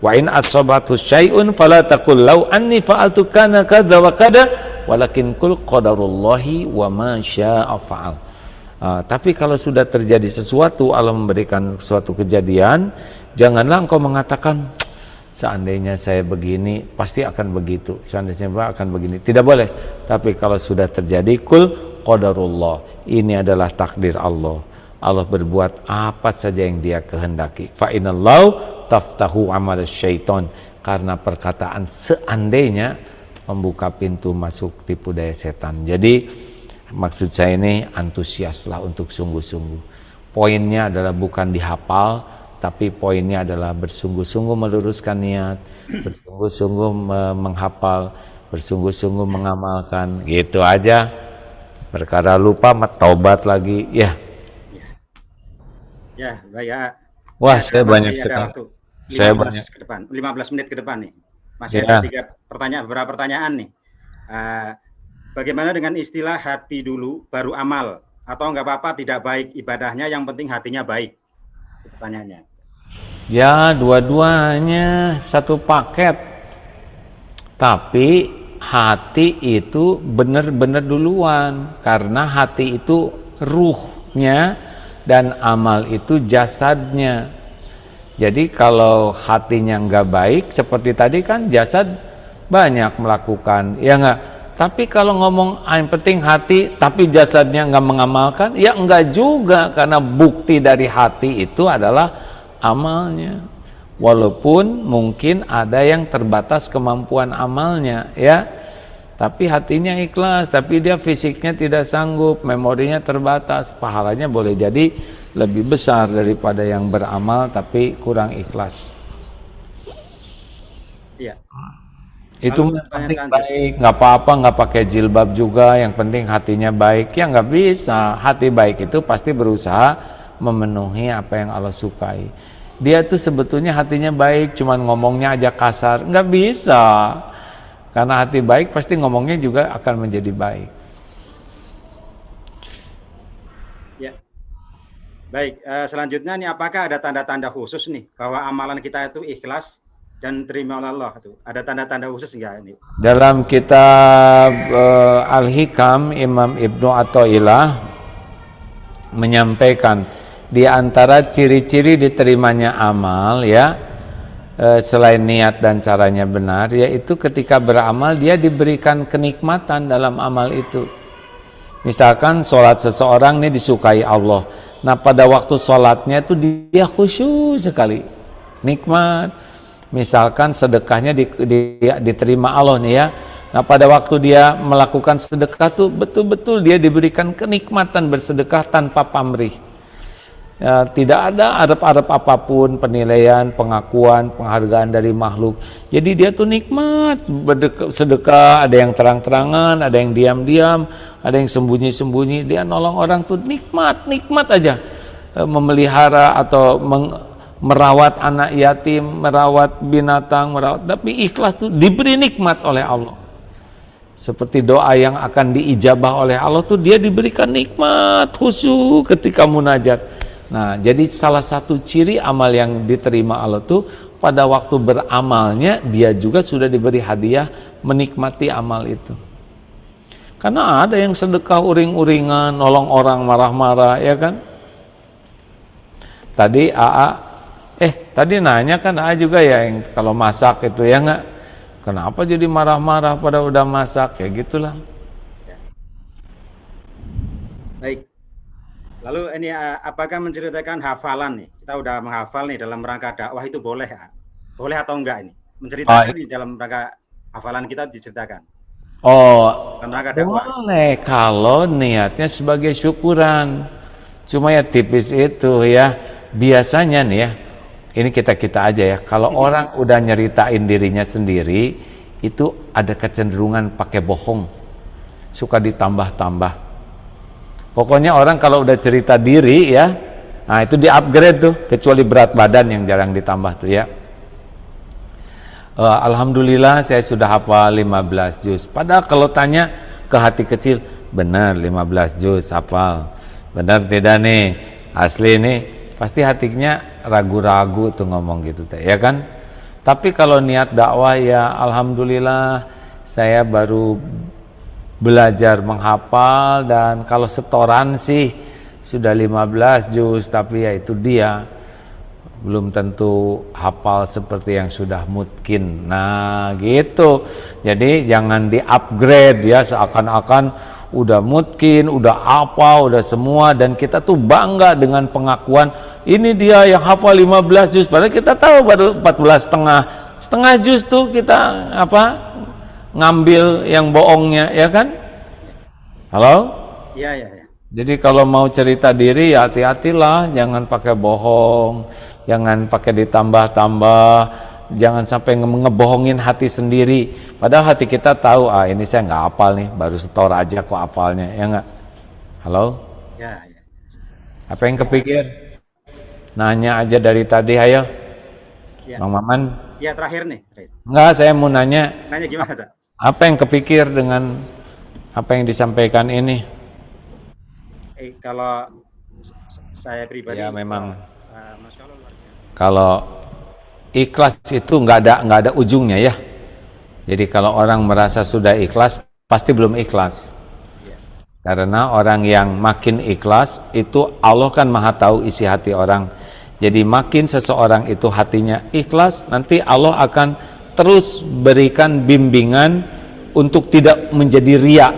Wa in asabatu syai'un fala taqul law anni fa'altu kana kadza wa kada, walakin qul qadarullahi wa ma syaa fa'al. Tapi kalau sudah terjadi sesuatu, Allah memberikan suatu kejadian, janganlah engkau mengatakan seandainya saya begini pasti akan begitu, seandainya saya akan begini. Tidak boleh. Tapi kalau sudah terjadi, kul qadarullah, ini adalah takdir Allah. Allah berbuat apa saja yang Dia kehendaki. Fa inallahu taftahu amal syaiton, karena perkataan seandainya membuka pintu masuk tipu daya setan. Jadi maksud saya ini, antusiaslah untuk sungguh-sungguh. Poinnya adalah bukan dihafal, tapi poinnya adalah bersungguh-sungguh meluruskan niat, bersungguh-sungguh menghafal, bersungguh-sungguh mengamalkan. Gitu aja. Perkara lupa, taubat lagi. Ya. Ya, baik ya. Wah, Ya, saya masih banyak ada sekali. waktu. Saya 15 banyak. ke depan, 15 menit ke depan nih. Masih Ya. ada beberapa pertanyaan nih. Bagaimana dengan istilah hati dulu baru amal? Atau nggak apa-apa, tidak baik ibadahnya, yang penting hatinya baik? Pertanyaannya. Ya, dua-duanya satu paket. Tapi hati itu benar-benar duluan, karena hati itu ruhnya dan amal itu jasadnya. Jadi kalau hatinya nggak baik, seperti tadi kan jasad banyak melakukan, ya nggak? Tapi kalau ngomong yang penting hati, tapi jasadnya nggak mengamalkan, ya enggak juga, karena bukti dari hati itu adalah amalnya. Walaupun mungkin ada yang terbatas kemampuan amalnya, ya, tapi hatinya ikhlas, tapi dia fisiknya tidak sanggup, memorinya terbatas, pahalanya boleh jadi lebih besar daripada yang beramal tapi kurang ikhlas. Iya. Itu Lalu yang penting pertanyaan selanjutnya. baik, nggak apa-apa nggak pakai jilbab juga, yang penting hatinya baik. Ya nggak bisa, hati baik itu pasti berusaha memenuhi apa yang Allah sukai. Dia tuh sebetulnya hatinya baik, cuman ngomongnya aja kasar, nggak bisa. Karena hati baik pasti ngomongnya juga akan menjadi baik. Ya. Baik, selanjutnya nih, apakah ada tanda-tanda khusus nih bahwa amalan kita itu ikhlas dan terima oleh Allah itu? Ada tanda-tanda khusus enggak ini? Dalam kitab Al-Hikam, Imam Ibnu Athaillah menyampaikan di antara ciri-ciri diterimanya amal, ya, selain niat dan caranya benar, yaitu ketika beramal dia diberikan kenikmatan dalam amal itu. Misalkan sholat seseorang ini disukai Allah, nah pada waktu sholatnya itu dia khusyuk sekali, nikmat. Misalkan sedekahnya diterima Allah nih ya, nah pada waktu dia melakukan sedekah tuh betul-betul dia diberikan kenikmatan bersedekah tanpa pamrih. Ya, tidak ada arep-arep apapun, penilaian, pengakuan, penghargaan dari makhluk. Jadi dia tuh nikmat sedekah, ada yang terang-terangan, ada yang diam-diam, ada yang sembunyi-sembunyi. Dia nolong orang tuh nikmat aja. Memelihara atau merawat anak yatim, merawat binatang, tapi ikhlas tuh diberi nikmat oleh Allah. Seperti doa yang akan diijabah oleh Allah tuh dia diberikan nikmat khusyuk ketika munajat. Nah, jadi salah satu ciri amal yang diterima Allah tuh pada waktu beramalnya dia juga sudah diberi hadiah menikmati amal itu. Karena ada yang sedekah uring-uringan, nolong orang marah-marah, ya kan? Tadi tadi nanya kan AA juga ya, yang kalau masak itu ya nggak? Kenapa jadi marah-marah pada udah masak? Ya gitulah. Baik. Lalu ini apakah menceritakan hafalan nih? Kita udah menghafal nih dalam rangka dakwah itu boleh, boleh atau enggak ini? Menceritakan di dalam rangka hafalan kita diceritakan. Oh, Dalam rangka dakwah. boleh kalau niatnya sebagai syukuran. Cuma ya tipis itu ya. Biasanya nih ya, ini kita aja ya. Kalau orang udah nyeritain dirinya sendiri, itu ada kecenderungan pakai bohong, suka ditambah-tambah. Pokoknya orang kalau udah cerita diri ya, nah itu di upgrade tuh, kecuali berat badan yang jarang ditambah tuh ya. Alhamdulillah saya sudah hafal 15 juz. Padahal kalau tanya ke hati kecil, benar 15 juz hafal. Benar tidak nih? Asli nih? Pasti hatinya ragu-ragu tuh ngomong gitu teh, ya kan? Tapi kalau niat dakwah ya alhamdulillah saya baru belajar menghafal, dan kalau setoran sih sudah 15 juz, tapi ya itu dia belum tentu hafal seperti yang sudah mungkin. Nah gitu, jadi jangan di upgrade ya seakan-akan udah mungkin, udah apa, udah semua, dan kita tuh bangga dengan pengakuan ini dia yang hafal 15 juz, padahal kita tahu baru 14 setengah juz tuh kita apa ngambil yang bohongnya, ya kan? Halo? Iya. Jadi kalau mau cerita diri ya hati-hatilah, jangan pakai bohong, jangan pakai ditambah-tambah, jangan sampai ngebohongin hati sendiri. Padahal hati kita tahu, ini saya nggak hafal nih, baru setor aja kok hafalnya, ya nggak? Halo? Ya. Apa yang kepikir? Nanya aja dari tadi, ayo. Ya. Bang Maman? Ya terakhir nih. Enggak, saya mau nanya. Nanya gimana, Cak? Apa yang kepikir dengan apa yang disampaikan ini? Kalau saya pribadi Ya memang Masya Allah, luar biasa. kalau ikhlas itu nggak ada ujungnya ya. Jadi kalau orang merasa sudah ikhlas pasti belum ikhlas. Karena orang yang makin ikhlas itu Allah kan maha tahu isi hati orang. Jadi makin seseorang itu hatinya ikhlas, nanti Allah akan terus berikan bimbingan untuk tidak menjadi riya.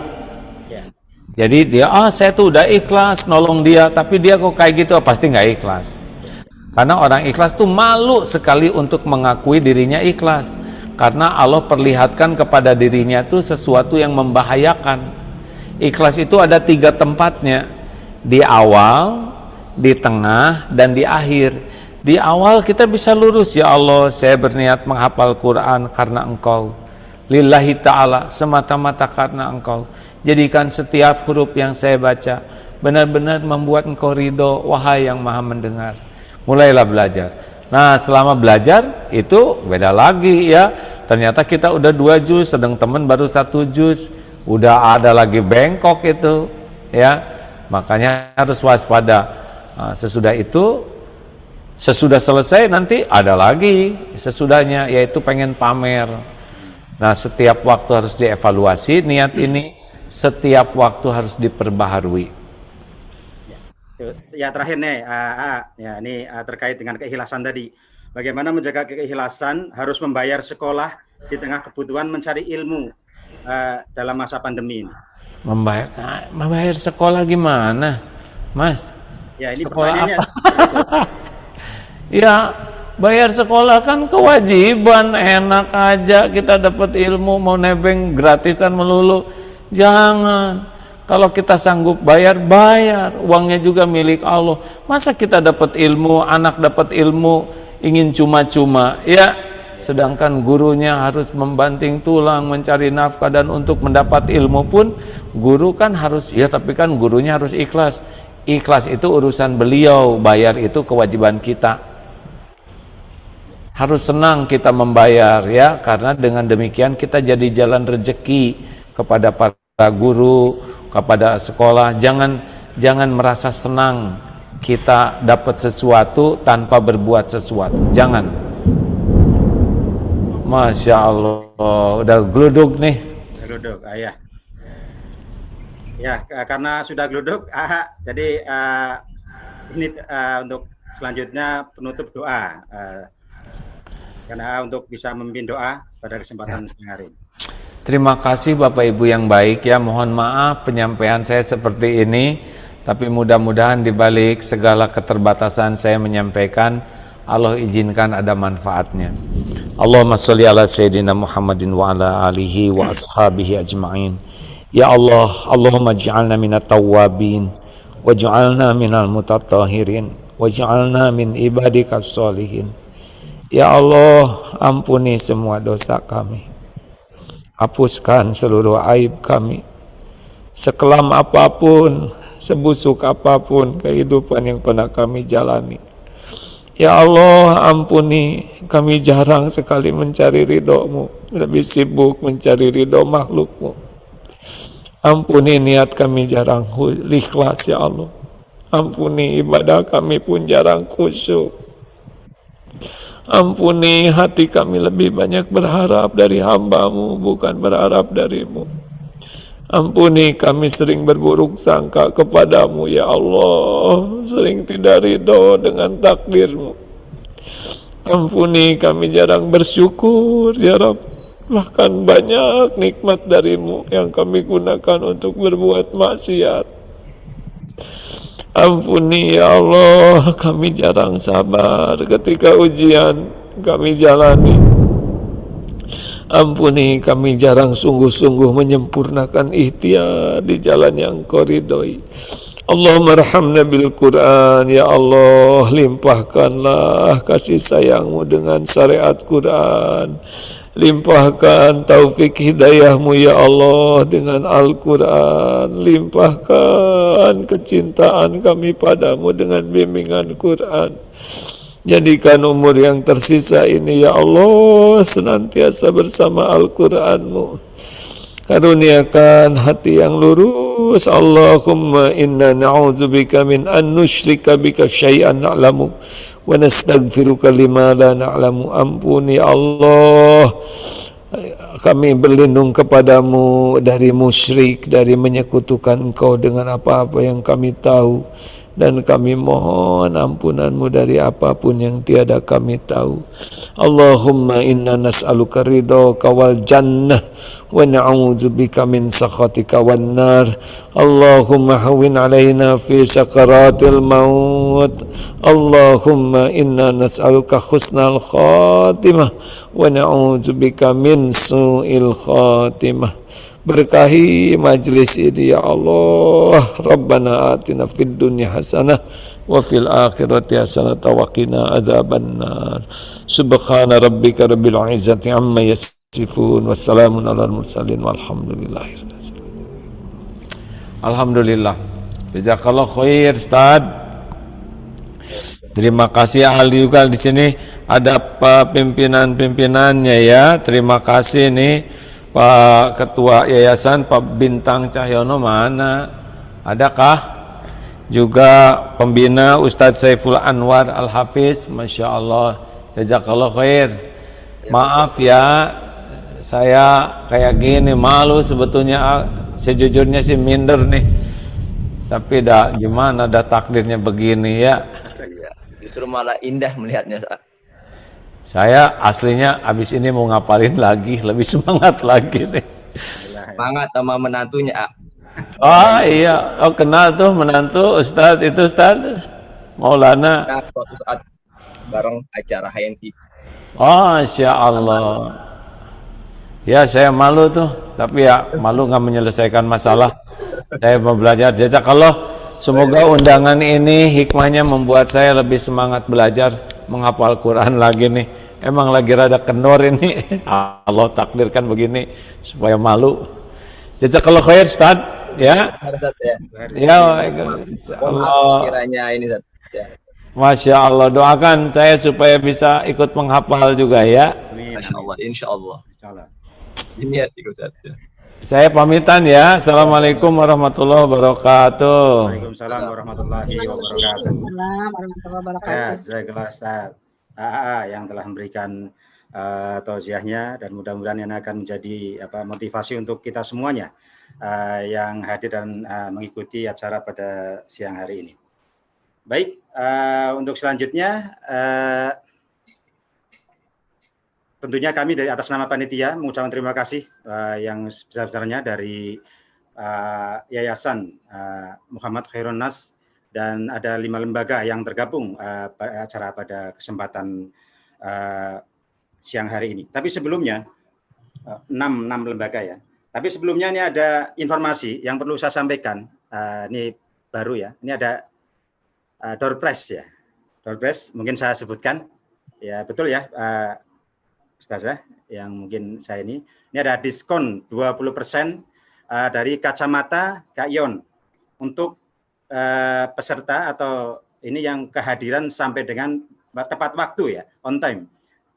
Jadi dia, saya tuh udah ikhlas nolong dia, tapi dia kok kayak gitu, pasti nggak ikhlas. Karena orang ikhlas tuh malu sekali untuk mengakui dirinya ikhlas. Karena Allah perlihatkan kepada dirinya tuh sesuatu yang membahayakan. Ikhlas itu ada 3 tempatnya, di awal, di tengah, dan di akhir. Di awal kita bisa lurus, ya Allah saya berniat menghafal Quran karena Engkau, lillahi ta'ala, semata-mata karena Engkau. Jadikan setiap huruf yang saya baca benar-benar membuat Engkau ridho, wahai yang maha mendengar. Mulailah belajar. Nah selama belajar itu beda lagi ya, ternyata kita udah 2 juz, sedang teman baru 1 juz, udah ada lagi bengkok itu ya, makanya harus waspada. Sesudah itu, sesudah selesai nanti ada lagi sesudahnya, yaitu pengen pamer. Nah setiap waktu harus dievaluasi niat ini, setiap waktu harus diperbaharui. Ya terakhir nih, ya ini terkait dengan keikhlasan tadi. Bagaimana menjaga keikhlasan harus membayar sekolah di tengah kebutuhan mencari ilmu dalam masa pandemi ini. Membayar sekolah gimana, Mas? Ya ini sekolah pertanyaannya. Ya bayar sekolah kan kewajiban, enak aja kita dapat ilmu, mau nebeng gratisan melulu. Jangan. Kalau kita sanggup bayar, uangnya juga milik Allah. Masa kita dapat ilmu, anak dapat ilmu ingin cuma-cuma ya, sedangkan gurunya harus membanting tulang mencari nafkah, dan untuk mendapat ilmu pun guru kan harus, ya tapi kan gurunya harus ikhlas. Ikhlas itu urusan beliau, bayar itu kewajiban kita. Harus senang kita membayar ya, karena dengan demikian kita jadi jalan rezeki kepada para guru, kepada sekolah. Jangan merasa senang kita dapat sesuatu tanpa berbuat sesuatu. Jangan. Masya Allah, udah gluduk nih. Gluduk, ayah. Ya, karena sudah gluduk, jadi ini untuk selanjutnya penutup doa. Karena untuk bisa memimpin doa pada kesempatan siang hari ini. Terima kasih Bapak Ibu yang baik ya, mohon maaf penyampaian saya seperti ini, tapi mudah-mudahan di balik segala keterbatasan saya menyampaikan, Allah izinkan ada manfaatnya. Allahumma sholli ala sayyidina Muhammadin wa ala alihi wa ashabihi ajma'in. Ya Allah, Allahumma ij'alna minat tawwabin waj'alna minal mutatahhirin waj'alna min ibadikas sholihin. Ya Allah, ampuni semua dosa kami, hapuskan seluruh aib kami, sekelam apapun sebusuk apapun kehidupan yang pernah kami jalani. Ya Allah, ampuni, kami jarang sekali mencari ridho-Mu, lebih sibuk mencari ridho makhluk-Mu. Ampuni niat kami jarang ikhlas ya Allah. Ampuni ibadah kami pun jarang khusyuk. Ampuni hati kami lebih banyak berharap dari hamba-Mu, bukan berharap dari-Mu. Ampuni kami sering berburuk sangka kepadamu ya Allah, sering tidak ridho dengan takdir-Mu. Ampuni kami jarang bersyukur ya Rabb, bahkan banyak nikmat dari-Mu yang kami gunakan untuk berbuat maksiat. Ampuni ya Allah, kami jarang sabar ketika ujian kami jalani. Ampuni kami jarang sungguh-sungguh menyempurnakan ikhtiar di jalan yang Engkau ridhoi. Allahumma rahamna bil Quran, ya Allah, limpahkanlah kasih sayang-Mu dengan syariat Quran. Limpahkan taufik hidayah-Mu ya Allah dengan Al-Quran. Limpahkan kecintaan kami padamu dengan bimbingan Quran. Jadikan umur yang tersisa ini ya Allah senantiasa bersama Al-Quran-Mu. Karuniakan hati yang lurus. Allahumma inna na'udzubika min an nusyrika bika syai'an na'lamu wa nastaghfiruka lima la na'lamu. Ampuni Allah, kami berlindung kepadamu dari musyrik, dari menyekutukan Engkau dengan apa-apa yang kami tahu, dan kami mohon ampunan-Mu dari apapun yang tiada kami tahu. Allahumma inna nas'aluka ridhaka wal jannah wa na'udzubika min sakhatika wan nar. Allahumma hawwin alaina fi sakaratil maut. Allahumma inna nas'aluka husnal khatimah wa na'udzubika min su'il khatimah. Berkahi majlis ini ya Allah. Rabbana atina fid dunya hasanah wa fil akhirati hasanah wa qina adzabannar. Subhana rabbika rabbil izzati amma yasifun wassalamun alal mursalin walhamdulillahi. Alhamdulillah. Jazakallah khair Ustaz. Terima kasih ahli juga di sini ada pimpinan-pimpinannya ya. Terima kasih nih Pak Ketua Yayasan Pak Bintang Cahyono mana? Adakah? Juga pembina Ustadz Saiful Anwar Al-Hafiz, Masya Allah, jazakallah khair. Maaf ya, saya kayak gini, malu sebetulnya, sejujurnya sih minder nih. Tapi dah gimana, dah takdirnya begini ya. Justru malah indah melihatnya saat. Saya aslinya abis ini mau ngapalin lagi, lebih semangat lagi nih. Semangat sama menantunya. Oh iya, oh kenal tuh menantu Ustadz itu Ustadz Maulana. Nah, suatu saat bareng acara HNI. Oh, Masya Allah. Ya saya malu tuh, tapi ya malu nggak menyelesaikan masalah. Saya mau belajar. Jazakallah. Semoga undangan ini hikmahnya membuat saya lebih semangat belajar menghafal Quran lagi nih. Emang lagi rada kendor ini. Allah takdirkan begini supaya malu. Jazakallah khair Ustaz ya. Ya Allah. Kiranya ini Ustaz. Ya. Masya Allah, doakan saya supaya bisa ikut menghafal juga ya. Masya Allah, insya Allah. Ini hati Ustaz. Ya. Saya pamitan ya. Assalamualaikum warahmatullahi wabarakatuh. Waalaikumsalam warahmatullahi wabarakatuh. Warahmatullahi wabarakatuh. Ya, saya kelas Ustaz AA yang telah memberikan tausiahnya, dan mudah-mudahan ini akan menjadi motivasi untuk kita semuanya yang hadir dan mengikuti acara pada siang hari ini. Baik, untuk selanjutnya tentunya kami dari atas nama panitia mengucapkan terima kasih yang sebesar-besarnya dari Yayasan Muhammad Khairun Nas, dan ada 5 lembaga yang tergabung pada acara pada kesempatan siang hari ini. Tapi sebelumnya 6 lembaga ya. Tapi sebelumnya ini ada informasi yang perlu saya sampaikan. Ini baru ya. Ini ada door prize ya. Door prize mungkin saya sebutkan. Ya betul ya. Ustazah yang mungkin saya ini ada diskon 20% dari kacamata Kak Yon untuk peserta atau ini yang kehadiran sampai dengan tepat waktu ya, on time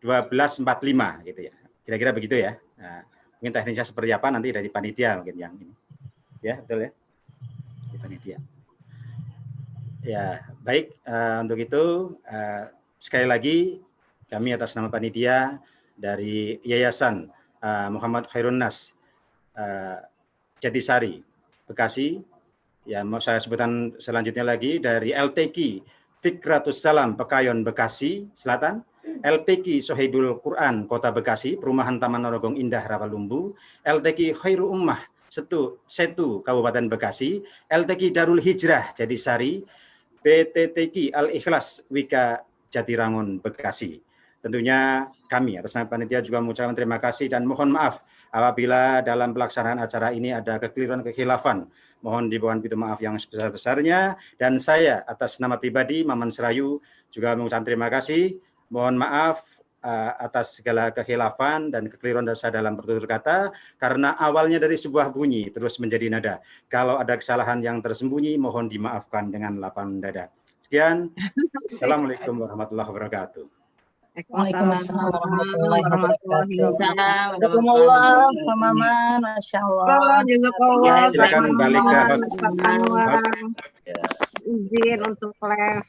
12.45 gitu ya. Kira-kira begitu ya. Nah, mungkin teknisnya seperti apa nanti dari panitia mungkin yang ini. Ya, betul ya. Di panitia. Ya, baik, untuk itu sekali lagi kami atas nama panitia dari Yayasan Muhammad Khairun Nas Jatisari Bekasi, ya mau saya sebutkan selanjutnya lagi dari LTQ Fikratus Salam Pekayon Bekasi Selatan, LTQ Sohibul Quran Kota Bekasi, Perumahan Taman Narogong Indah Rawalumbu, LTQ Khairu Ummah Setu Kabupaten Bekasi, LTQ Darul Hijrah Jatisari, PTTQ Al-Ikhlas Wika Jatirangun Bekasi. Tentunya kami atas nama panitia juga mengucapkan terima kasih dan mohon maaf apabila dalam pelaksanaan acara ini ada kekeliruan kekhilafan. Mohon dibawaan pintu maaf yang sebesar-besarnya, dan saya atas nama pribadi Maman Serayu juga mengucapkan terima kasih. Mohon maaf atas segala kekhilafan dan kekeliruan dosa dalam bertutur kata, karena awalnya dari sebuah bunyi terus menjadi nada. Kalau ada kesalahan yang tersembunyi mohon dimaafkan dengan lapang dada. Sekian. Assalamualaikum warahmatullahi wabarakatuh. Waalaikumsalam warahmatullahi wabarakatuh. Jazakumullah, Pak Maman, Masya Allah. Jazakallah. Silakan balik ke host. Ustaz Anwar. Ya. Izin untuk live.